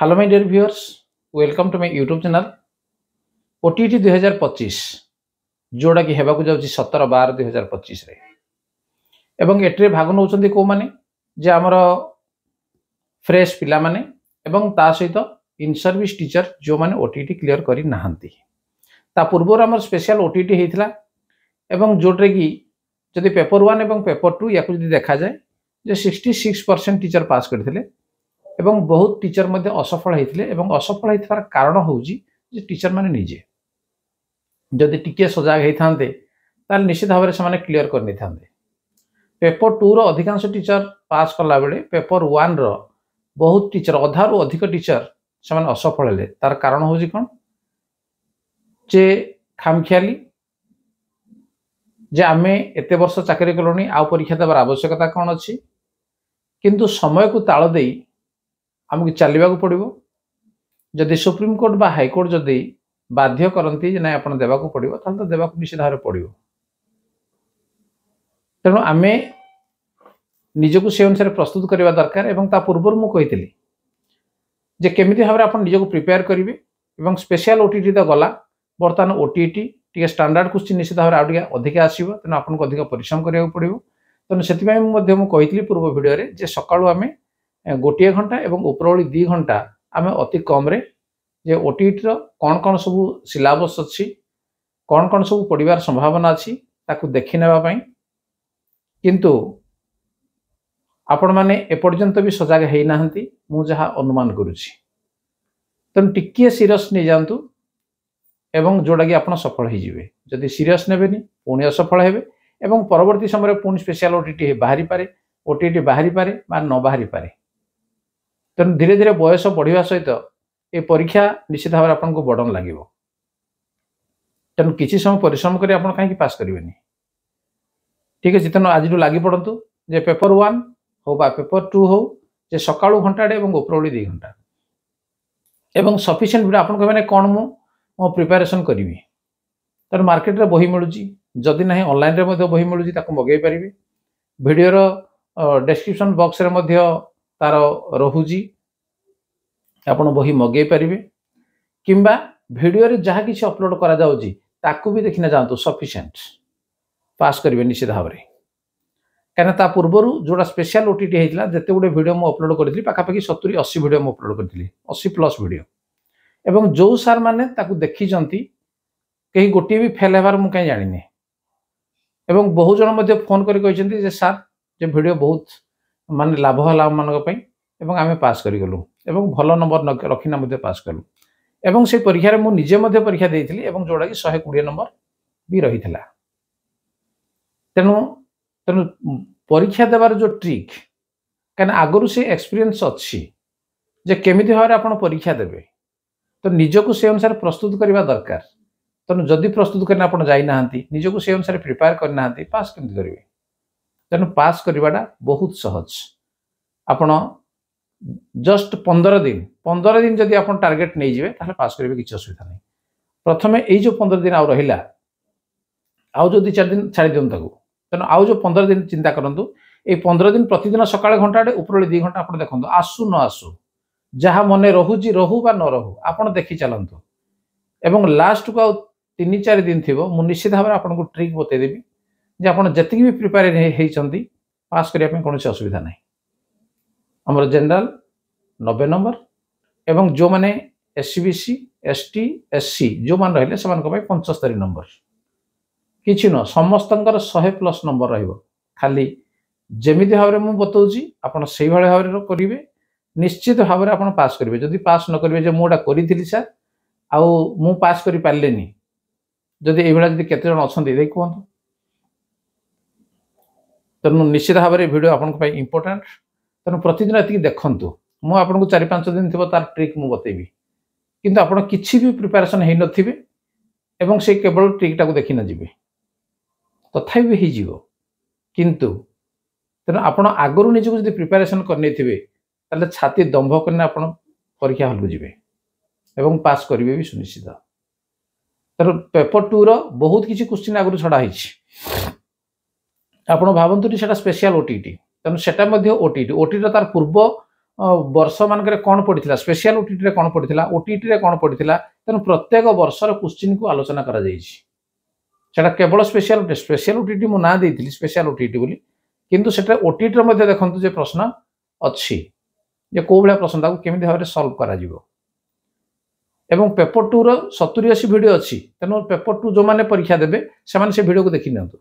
Hello my dear viewers, welcome to my YouTube channel OTT 2025 जोड़ा कि हेबाकु जाउची 17/12/2025 रे एवं एट्रे भाग नउचंदी को माने जे हमर फ्रेश पिला माने एवं ता सहित इन सर्विस टीचर जो माने ओटीटी क्लियर करी नाहंती ता पूर्व हमर स्पेशल ओटीटी हेइथला एवं जोट्रे कि जदि पेपर 1 एवं पेपर 2 याकु जदि देखा जाए जे 66% टीचर पास करथिले एवं बहुत टीचर मध्ये असफल होते असफल होइथार कारण होउजी जे टीचर माने निजे जदि टिके सजाग होइथांते ताल निश्चित भाव में से क्लियर कर नहीं थांते। पेपर 2 रो अधिकांश टीचर पास कला बेले पेपर 1 रो बहुत टीचर अधा रु अधिक टीचर से असफल हेले तार कारण होउजी कोन जे खामखियाली जे आमे एते वर्ष चाकरी कलोनी आ परीक्षा देबार आवश्यकता कोन अछि किंतु समय को ताळ देई आमको चलवा पड़ो जदि सुप्रीम कोर्ट बा हाईकोर्ट जदि बाध्य करती ना आप देवाक पड़ो तो देवाक निश्चित भाव पड़ो। तेणु आम निजक से अनुसार प्रस्तुत करने दरकार एवं ता पूर्व मुझे जे केमी भाव में आप निजक प्रिपेयर करेंगे और स्पेशल ओटीटी तो गला बर्तमान ओटीटी टी स्टैंडर्ड क्वेश्चन निश्चित भाव में अधिक आसो तेना आपको अधिक परिश्रम करा पड़ो। तेणु से कही पूर्व भिडियो सकालू आम गोटे घंटा एवं उपरओली 2 घंटा आम अति कम रे जे ओटीटी कौन कौन सब सिलेबस अच्छी कौन कौन सब पढ़ार संभावना अच्छी ताकू देखि नेबा किंतु आपण माने एपर्यंत भी सजग है ना मु जहा अनुमान करुछि तेणु टिके सीरियस नहीं जातु एवं जोड़ा कि आप सफल हो जदि सीरियस नेबेनी पुणी असफल हेबे एवं परवर्ती समय पुणी स्पेशल ओटीटी बाहरी पारे ओटीटी बाहरी पारे बा न बाहरी पारे। तेणु धीरे धीरे बयस बढ़िया सहित ये परीक्षा निश्चित भाव में आपको बर्डन लगे तेणु किसी समय परिश्रम कर कहीं पास करेंगे ठीक है। तेणु आज लगी पड़तु जे पेपर 1 हो बा पेपर 2 हो जे सकाळू घंटाटे और उपरओली 2 घंटा एवं सफिशिएंट वीडियो आपन कहबे कौन मो प्रिपरेशन करी तेणु मार्केट रे बही मिलूँ जदि ना ऑनलाइन रे मध्य बही मिलूँ ताको मगै पारे वीडियोर डिस्क्रिप्शन बॉक्स रे मध्य तार रहुजी आपण बही मगै पारे किंबा वीडियो रे जहाँ किसी अपलोड करा जाउजी ताकू भी देखिना जातु सफिशिएंट पास करेंगे निश्चित भाव में कहीं पूर्वर जोड़ा स्पेशल ओटीटी होता जिते गुटे वीडियो मुझे अपलोड करी पाखापाखि 70-80 वीडियो मुझे अपलोड करी 80+ वीडियो एवं जो सार मैंने देखी कहीं गोटे भी फेल होबार मुझे कहीं जानी एवं बहु जन फोन कर सार जे वीडियो बहुत माने लाभ है मानक आम पास करगलु एवं भल नंबर रखिना पास कलु एवं से परीक्षा मुझे निजे परीक्षा देती जोड़ा कि 120 नंबर भी रही था। तेणु तेणु परीक्षा देवार जो ट्रिक कहीं आगु से एक्सपीरियंस अच्छी जे केमी भाव में आप परीक्षा देवे तो निजक से अनुसार प्रस्तुत करने दरकार। तेणु जदि प्रस्तुत करने आप जाना निजक से अनुसार प्रिपेयर करना पास केमती करेंगे। तेणु पास करवाटा बहुत सहज आपण जस्ट 15 दिन जदि आप टार्गेट नहीं जाए ताहले पास करेंगे किसी असुविधा नहीं। प्रथमे यही जो 15 दिन आउ रहिला आउ जो 2-4 दिन छाड़ी दियंतु ताकू तेणु आउ जो 15 दिन चिंता करंतु ए 15 दिन प्रतिदिन सकाळे घंटाटे उपरओली 2 घंटा आप देखो आसू न आसू जहाँ मन रोची रहू बा न रहू आप देखी चलतु एवं लास्ट को आउ 3-4 दिन थी मुझे निश्चित भाव में आपको ट्रिक बतईदेवी जे आप जी भी प्रिपेयर होती पास करने कौन असुविधा ना। आमर जनरल 90 नंबर एवं जो मैंने एससीबीसी एसटी एससी जो मान रहे से 75 नंबर किसी न समस्त 100+ नंबर रहिबो खाली जमी भाव में मुझे बताऊँगी आपड़ से भाव में करेंगे निश्चित भाव में आप पास करेंगे। जदि पास न करेंगे मुझा करी सर आउ मु पास कर पारे जदि ये केते जन अच्छा कहतु तेणु निश्चित भाव में वीडियो आपंप इम्पोर्टाट तेणु प्रतिदिन ये देखूँ मुझे आपको 4-5 दिन थी तार ट्रिक मुझे बतेबी किंतु आप किसी भी प्रिपेरेसन हो नथिबे एवं से केवल ट्रिकटा को देखी न जी तथापि भी हो किंतु तेणु आप आगु निजक जब प्रिपेरेसन कर छाती दंभ करने आप परीक्षा हल को जी एवं पास करेंगे भी सुनिश्चित। तेणु पेपर 2 रो बहुत किसी क्वेश्चन आगु छड़ा आप भावतु से स्पेशल ओटीटी तेणु से ओटीटी तार पूर्व वर्ष मानक कौन पड़ा स्पेशल ओटीटी कौन पड़ा ओटीटी कौन पड़ा तेणु प्रत्येक वर्षर क्वेश्चन को आलोचना करा केवल स्पेशल ओटीटी मु ना देती स्पेशल ओटीटी बोली किंतु सेटा ओटीटी रे देखंतु जे प्रश्न अच्छी जे को भाया प्रश्न ताकू केमिति भाबरे सॉल्व करा जिवो एवं पेपर 2 रो 70-80 वीडियो अच्छी तेणु पेपर 2 जो माने परीक्षा देबे से माने से वीडियो को देखि नियंतु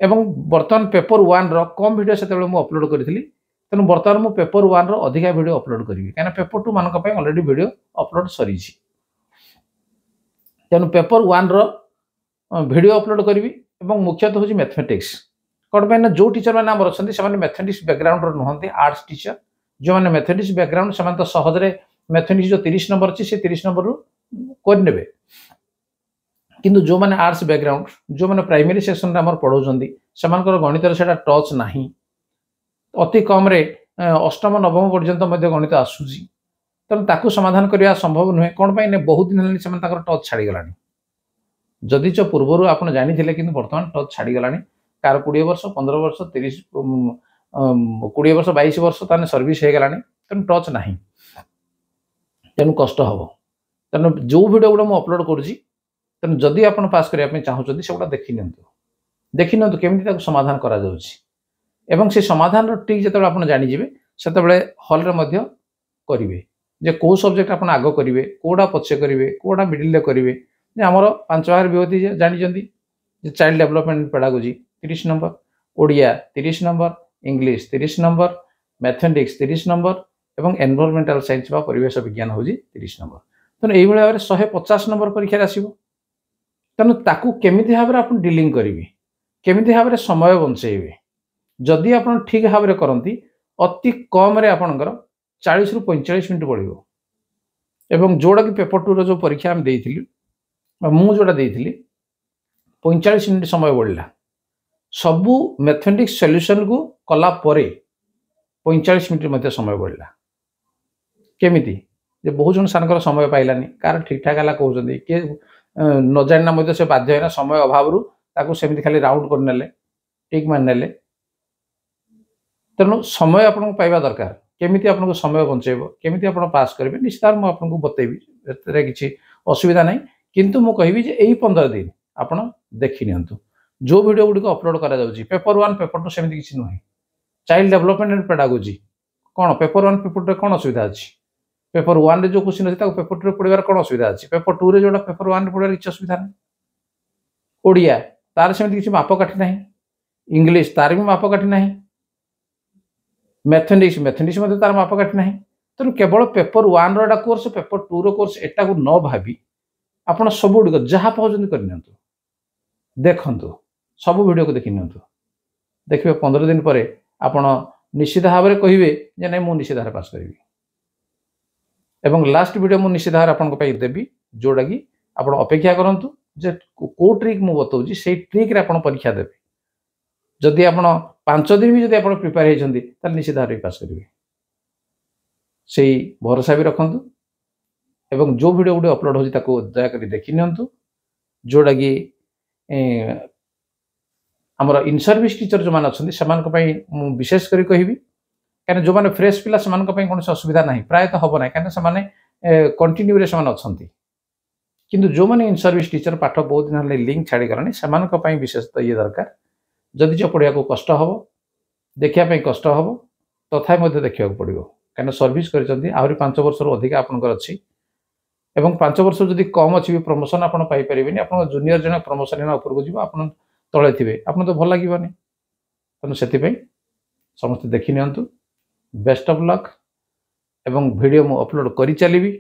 एवं वर्तमान पेपर 1 रो कम वीडियो सेते मु अपलोड करथिली तेणु वर्तमान मु पेपर 1 रो अधिका वीडियो अपलोड करिवि काना पेपर 2 मानक पय ऑलरेडी वीडियो अपलोड सरी छि तेणु पेपर 1 रो वीडियो अपलोड करिवि एवं मुख्यतः होछि मैथमेटिक्स कौन पे जो टीचर मैंने आम अच्छा से मैथमेटिक्स बैकग्राउंड नुहति आर्ट्स टीचर जो मैंने मैथमेटिक्स बैकग्राउंड से तो सहजरे मैथमेटिक्स जो 30 नंबर अच्छी से 30 नंबर करने किंतु जो मैंने आर्ट्स बैकग्राउंड जो मैंने प्राइमरी सेक्शन में पढ़ाऊँ से गणित से टच ना अति कम अष्टम नवम पर्यंत गणित आसूसी तेणु ताकू समाधान करने संभव नुहे कौन पे बहुत दिन है टच छाड़ीगला जदि च पूर्वर आप जानी कि बर्तमान टच छाड़ीगला कार 20 वर्ष 15 वर्ष 30 20 वर्ष 22 वर्ष ताने सर्विस हो गलानी तेणु टच ना तेणु कष्ट हम तेणु जो वीडियो गुड़ा मुझे अपलोड करुँची तेणु जदि आप पास करने चाहूँ से गुड़ा देखी नि केमी समाधान करा से समाधान ट्रिक जो आप जानीजे से हल करेंगे जे कौ सब्जेक्ट आप आग करेंगे कौटा पछे करेंगे कौटा मिडिल करेंगे आमर 5 भाग विभूति जानी child development pedagogy 30 number Odia 30 number English 30 number mathematics 30 number एवं एनवायरमेंटल साइंस बा परिवेश विज्ञान हूँ 30 नंबर तेणु यही भाव में 150 नंबर परीक्षा आसो तेणु ताकू केमिति भाव में आप डिलिंग करेंगे केमिति भाव में समय बंचेबे जदि आप ठीक भाव में करती अति कम आपणकर 40 ରୁ 45 मिनट बढ़ो एवं जोड़ा कि पेपर 2 जो परीक्षा आम देइथिलु मु जोड़ा देइथिलि 45 मिनट समय बढ़ला सबू मैथमेटिक्स सॉल्यूशन को कला परे 45 मिनट मध्य समय बढ़ला केमिति जे बहुत जन सानकर समय पाइलानी कार ठीक ठाक हला कहउछन्ती के न जानना मध्य से बाध्य हैना समय अभाव रु ताकू सेमिति खाली राउंड कर नेले टिक मान नेले तेणु समय आपन पाइबा दरकार केमिति आपन समय बंचेबो केमिति आपन पास करबे निश्चित मु आपन को बतेबी एतरे किछि असुविधा नाही किंतु मु कहबी जे एई 15 दिन आपन देखि नियंतु जो वीडियो गुडी को अपलोड करा जाउची पेपर 1 पेपर 2 सेमिति किछि नहै child development and pedagogy cone paper 1 paper 2 कोन असुविधा अछि पेपर 1 रे जो क्वेश्चन अछि ताको पेपर 2 रे पढिबार कोन असुविधा अछि पेपर 2 रे जोडा पेपर 1 रे पढिबार किछि असुविधा नै ओडिया तार सेमिति किछि मापकाठी नाही इंग्लिश तार भी मापकाठी नाही मैथमेटिक्स मध्ये तार मापकाठी नाही तेणु केवल पेपर 1 रो कोर्स पेपर 2 रो कोर्स एटा को न भाबी आपण सब गुडी जहाँ पाउछन करनियंतु देखंतु सब वीडियो को देखि नियंतु देखिए 15 दिन पर आपण निश्चित भाव में कहिबे जे नै मु निश्चित भाव पास करिवि एवं लास्ट वीडियो मु निश्चित भाव आपन को पई देबी जोडा कि आपण अपेक्षा करंतु जे को ट्रिक मु बताउची सेही ट्रिक रे आपण परीक्षा देबे जदि आपण 5 दिन भी जदि आपण प्रिपेयर हेचंती त निश्चित भाव में पास करिवि सेही भरोसा भी रखंतु एवं जो वीडियो गुडी अपलोड होची ताको दया करी देखि नियंतु जोडा कि आमर इन सर्विस टीचर जो माने अछंती समान को पई विशेष करी कहिबी काने जो माने फ्रेश पिला समान को पई कोन असुविधा नाही प्राय तो हबो नाही काने समान कंटिन्यू रे समान अछंती किंतु जो माने इन सर्विस टीचर पाठ बहुत दिन हले लिंक छाडी गलानी समान को पई विशेष तो ये दरकार जदि जो पढ़िया को कष्ट हबो देखिया पई कष्ट हबो तथापि मध्ये देखिया को पड़िबो काने सर्विस करिसंती आहुरी 5 वर्ष रो अधिक आपनकर अछि एवं 5 वर्ष जदि कम अछि भी प्रमोशन आपण पाई परिबेनी आपण जूनियर जने प्रमोशन ना ऊपर को जीव आपण तळे थिबे आपण तो भल लागिबनी तनु सेति पई समस्त देखि नियंतु बेस्ट ऑफ लक एवं वीडियो मु अपलोड करि चलीबी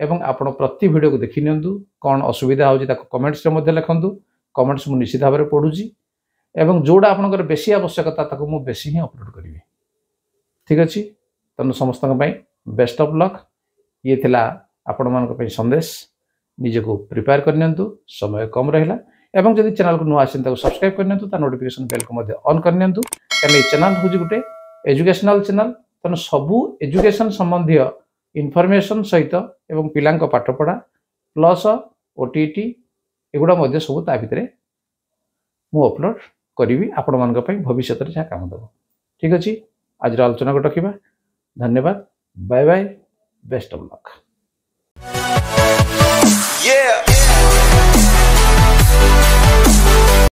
एवं आपण प्रति वीडियो को देखि नियंतु कोन असुविधा होजी ताको कमेंट्स रे मध्ये लिखंतु कमेंट्स मु निश्चित भाव में पढुजी एवं जोडा आपनकर बेसी आवश्यकता ताको मु बेसी ही अपलोड करिवि ठीक अछि तनु समस्त पई बेस्ट ऑफ लक ये थिला आपण मान को संदेश निजे को प्रिपेयर करनियंतु समय कम रहला एवं जदि चैनल को नुआ आसिन ताको सब्सक्राइब करनियंतु ता नोटिफिकेशन बेल को मध्ये ऑन करनियंतु कारण ए चैनल होजी गुटे एजुकेशनल चैनल तनु सबु एजुकेशन संबंधी इनफॉरमेशन सहित एवं पिलांक पाठ पढ़ा प्लस ओटीटी एगुडा मध्ये सब ता भितरे मु अपलोड करिवि आपण मान को भविष्य रे जा काम दबो ठीक अछि आज आलोचना को रखिबा धन्यवाद। Bye bye. Best of luck.